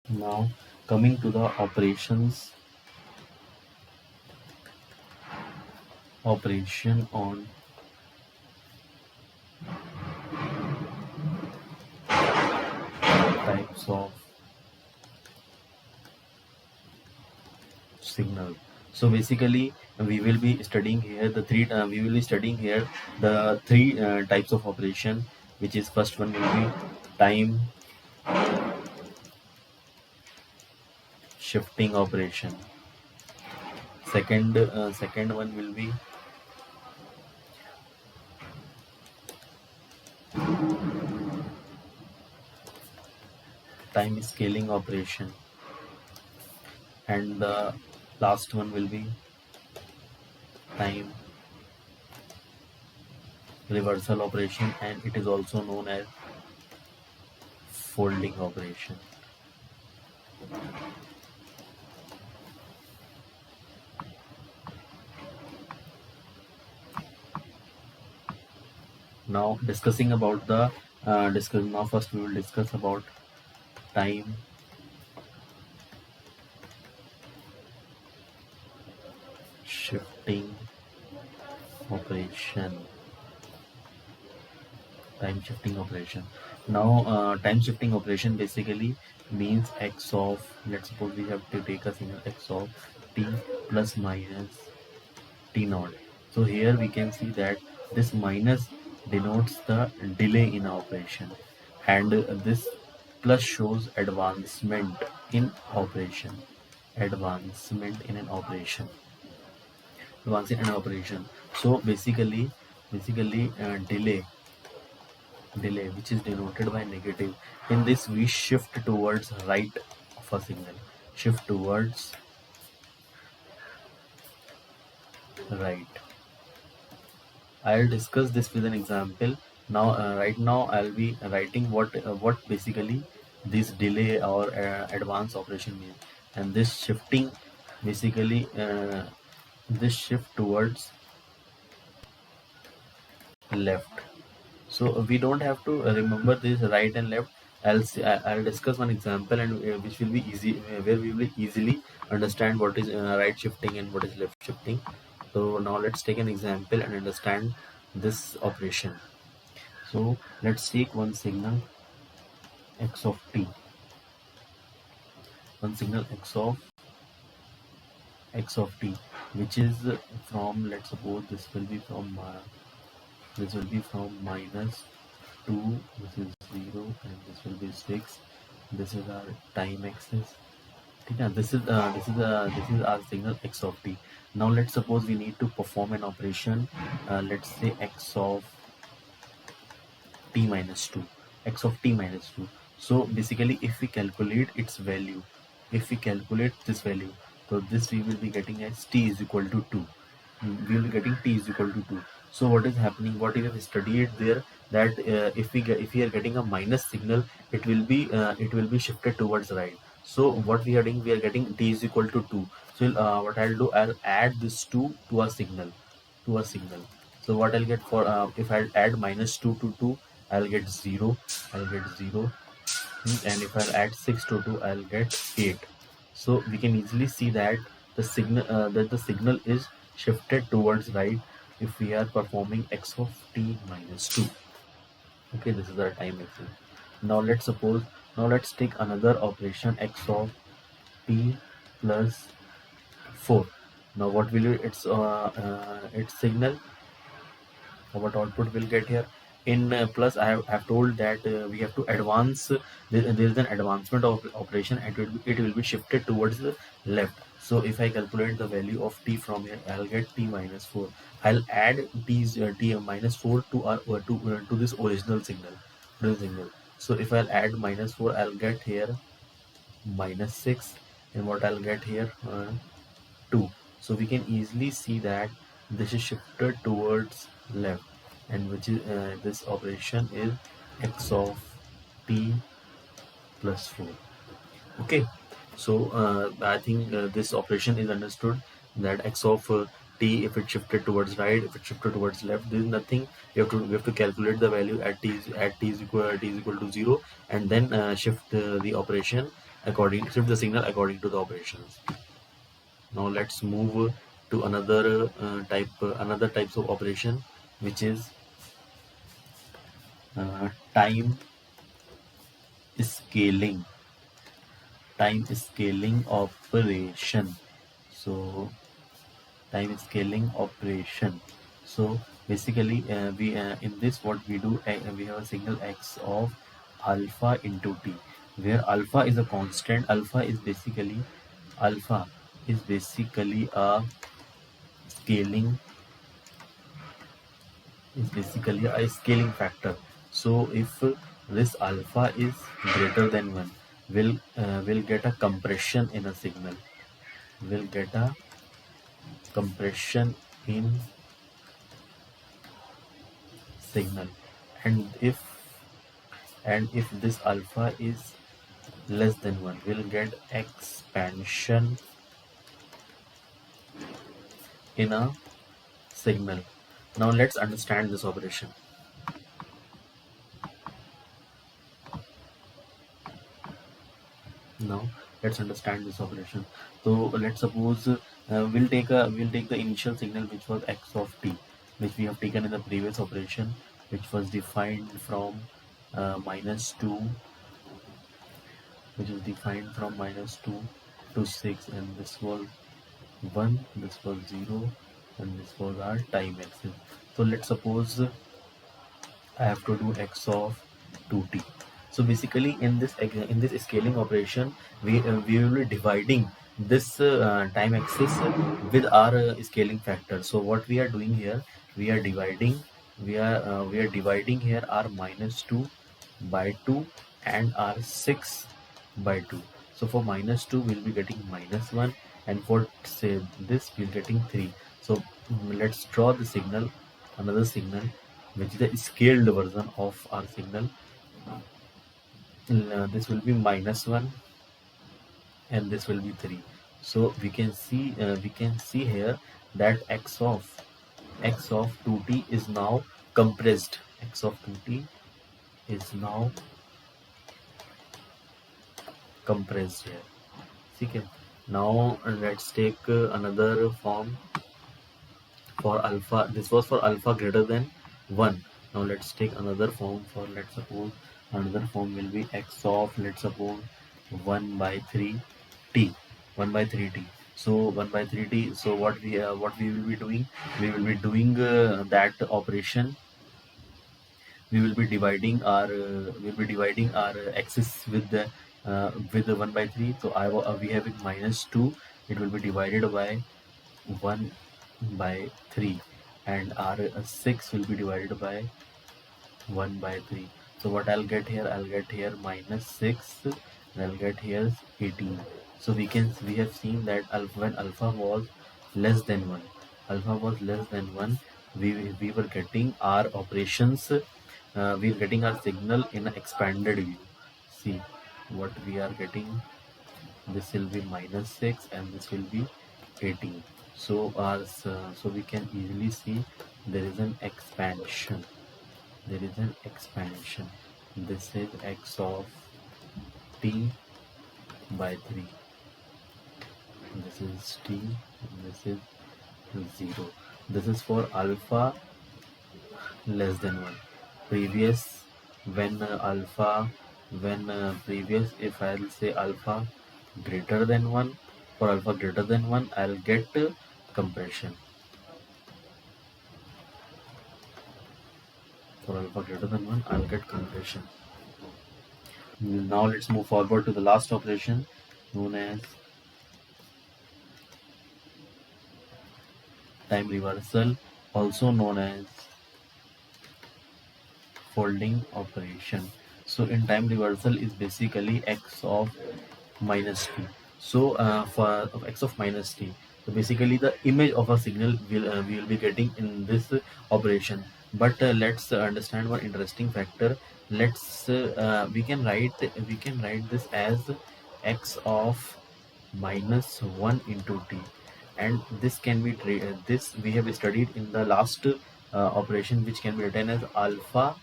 Now coming to the operation on types of signal. So basically we will be studying here the three types of operation, which is first one will be time shifting operation. Second one will be time scaling operation, and the last one will be time reversal operation, and it is also known as folding operation. Now discussing about the now first we will discuss about time shifting operation. Now time shifting operation basically means x of, let's suppose we have to take a signal x of t plus minus t naught. So here we can see that this minus denotes the delay in operation, and this plus shows advancement in an operation. So basically delay which is denoted by negative. In this we shift towards right of a signal. Shift towards right. I'll discuss this with an example. Now, right now, I'll be writing what basically this delay or advanced operation means, and this shifting basically this shift towards left. So we don't have to remember this right and left. I'll discuss one example, and which will be easy, where we will easily understand what is right shifting and what is left shifting. So now let's take an example and understand this operation. So let's take one signal x of t, which is from, let's suppose this will be from minus 2, this is 0, and this will be 6. This is our time axis. Yeah, this is our signal x of t. Now let's suppose we need to perform an operation, let's say x of t minus 2. So basically if we calculate its value, if we calculate this value, so this we will be getting as t is equal to 2. We will be getting t is equal to 2. So what is happening, what we have studied there, that if we are getting a minus signal, it will be shifted towards right. So what we are doing, we are getting t is equal to 2. So what I'll do, I'll add this 2 to a signal. So what I'll get for if I add minus 2 to 2, I'll get 0. And if I'll add 6 to 2, I'll get 8. So we can easily see that the signal is shifted towards right if we are performing x of t minus 2. Okay, this is our time axis. Now let's take another operation, x of t plus 4. Now what will its signal, what output will get here? In plus I have told that we have to advance, there is an advancement of operation, and it will be shifted towards the left. So if I calculate the value of t from here, I'll get t minus 4. I'll add t minus 4 to our to this original signal. So if I'll add minus 4, I'll get here minus 6, and what I'll get here 2. So we can easily see that this is shifted towards left, and which is this operation is x of t plus 4. Okay, so I think this operation is understood, that x of t, if it shifted towards right, if it shifted towards left, there is nothing. We have to calculate the value at t is equal to 0, and then shift the operation shift the signal according to the operations. Now let's move to another types of operation, which is time scaling. Time scaling operation. So time scaling operation. So basically, we in this what we do, we have a signal x of alpha into t, where alpha is basically a scaling scaling factor. So if this alpha is greater than 1, will get a compression in a signal. Will get a compression in signal. And if this alpha is less than 1, we'll get expansion in a signal. Now let's understand this operation. Now let's understand this operation. So let's suppose we'll take the initial signal, which was x of t, which we have taken in the previous operation, which was defined from -2, which is defined from -2 to 6, and this was 1, this was 0, and this was our time axis. So let's suppose I have to do x of 2t. So basically, in this scaling operation, we will be dividing this time axis with our scaling factor. So what we are doing here, we are dividing we are dividing here our -2 by 2 and our 6 by 2. So for -2 we'll be getting -1, and for say this we're getting 3. So let's draw the signal, another signal, which is the scaled version of our signal. This will be -1 and this will be 3. So we can see here that x of 2t is now compressed. X of 2t is now compressed here. Okay. Now let's take another form for alpha. This was for alpha greater than 1. Now let's take another form for, let's suppose another form will be x of, let's suppose 1 by 3 t. 1 by 3 t. So 1 by 3 t. So what we will be doing, we will be doing that operation. We will be dividing our axis with the 1 by 3. So we have it -2. It will be divided by 1 by 3, and our 6 will be divided by 1 by 3. So what I'll get here, -6, and I'll get here 18. So we have seen that when alpha was less than 1, we were getting our operations, we are getting our signal in an expanded view. See what we are getting. This will be -6 and this will be 18. So so we can easily see there is an expansion. This is x of t by 3. This is t, and this is 0. This is for alpha less than 1. Previous, when previous, if I'll say alpha greater than 1, for alpha greater than 1, I'll get compression. For alpha greater than 1, I'll get compression. Now let's move forward to the last operation, known as time reversal, also known as folding operation. So in time reversal is basically x of -t. So for x of -t, so basically the image of a signal we will be getting in this operation. But let's understand one interesting factor. We can write this as x of -1 into t, and this can be this we have studied in the last operation, which can be written as alpha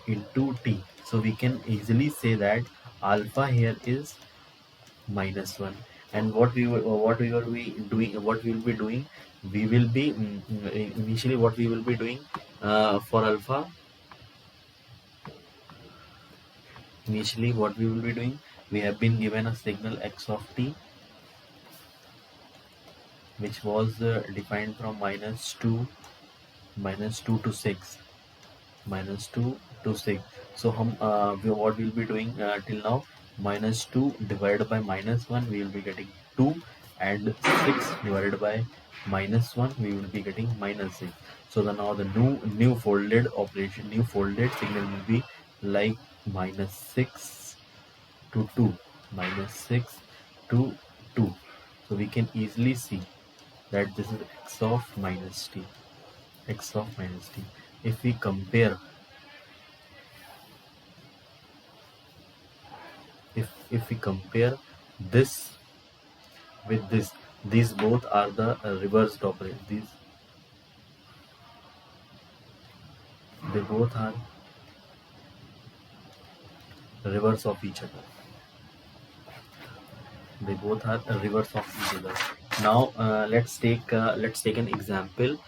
into t. So we can easily say that alpha here is minus 1. And what we will be doing, we will be initially what we will be doing for alpha. Initially what we will be doing, we have been given a signal x of t, which was defined from -2 to 6, -2 to 6. So what we'll be doing till now, -2 divided by -1, we will be getting 2, and 6 divided by -1, we will be getting -6. So now the new folded operation, new folded signal will be like -6 to 2, -6 to 2. So we can easily see that this is x of minus t, x of minus t. If we compare, if we compare this with this, these both are the reversed operation. They both are reverse of each other. They both are a reverse of each other. Now let's take an example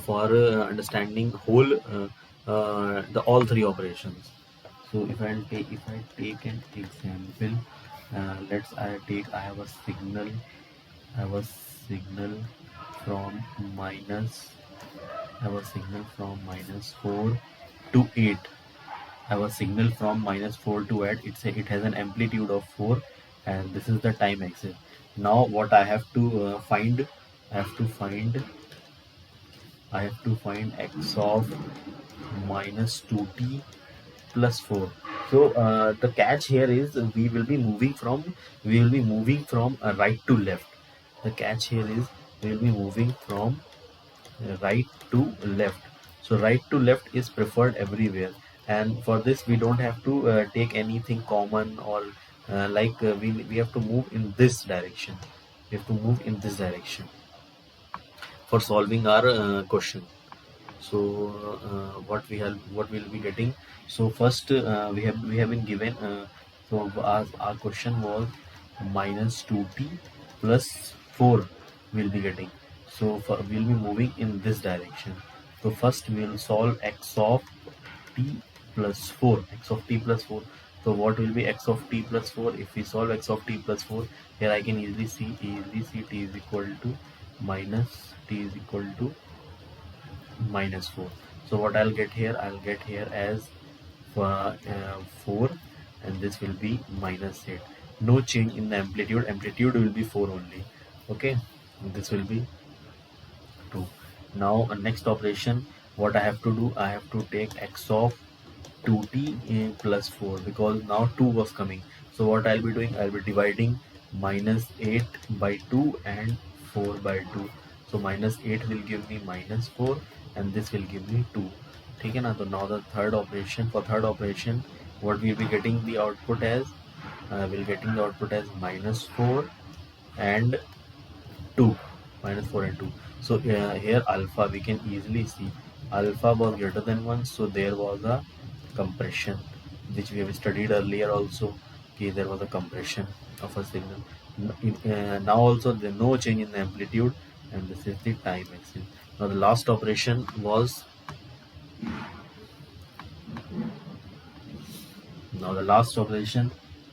for understanding whole the all three operations. So if I take an example, I have a signal, from minus I have a signal from -4 to 8. I have a signal from -4 to 8. It has an amplitude of 4, and this is the time axis. Now what I have to find, I have to find x of -2t plus 4. So the catch here is we will be moving from right to left. The catch here is we will be moving from right to left. So right to left is preferred everywhere, and for this we don't have to take anything common, or we have to move in this direction. We have to move in this direction for solving our question. So what we'll be getting. So first we have been given so our question was -2t plus 4 we'll be getting. So we'll be moving in this direction. So first we'll solve x of t plus 4, x of t plus 4. So what will be x of t plus 4? If we solve x of t plus 4, here I can easily see t is equal to -4. So what I'll get here, as 4, and this will be -8. No change in the amplitude will be 4 only. Okay, this will be 2. Now next operation, what I have to do, I have to take x of 2t plus 4, because now 2 was coming. So what I'll be doing, I'll be dividing -8 by 2 and 4 by 2. So -8 will give me -4, and this will give me 2. Okay, now the third operation. For third operation, what we'll be getting the output as, we'll getting the output as -4 and 2, -4 and 2. So here alpha, we can easily see alpha was greater than 1, so there was a compression, which we have studied earlier also. Okay, there was a compression of a signal. Now also there no change in the amplitude, and this is the time axis. Now the last operation was,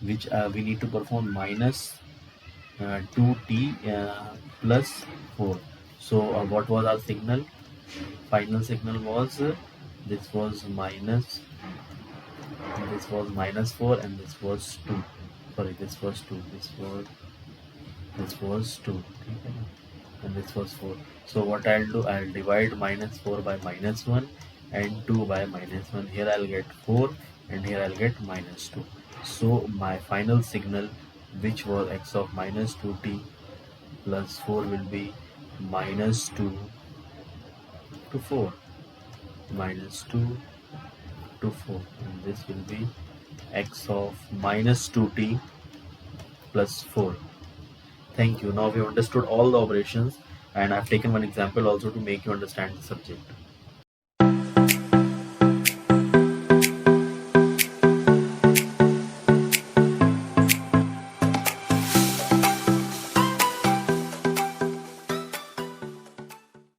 which we need to perform -2t plus 4. So what was our signal? Final signal was this was -4, and this was 2. Sorry, this was 2. This was 2. And this was 4. So what I'll do, I'll divide -4 by -1 and 2 by -1. Here I'll get 4, and here I'll get -2. So my final signal, which was x of -2t plus 4, will be -2 to 4, -2 to 4, and this will be x of -2t plus 4. Thank you. Now we have understood all the operations, and I've taken one example also to make you understand the subject.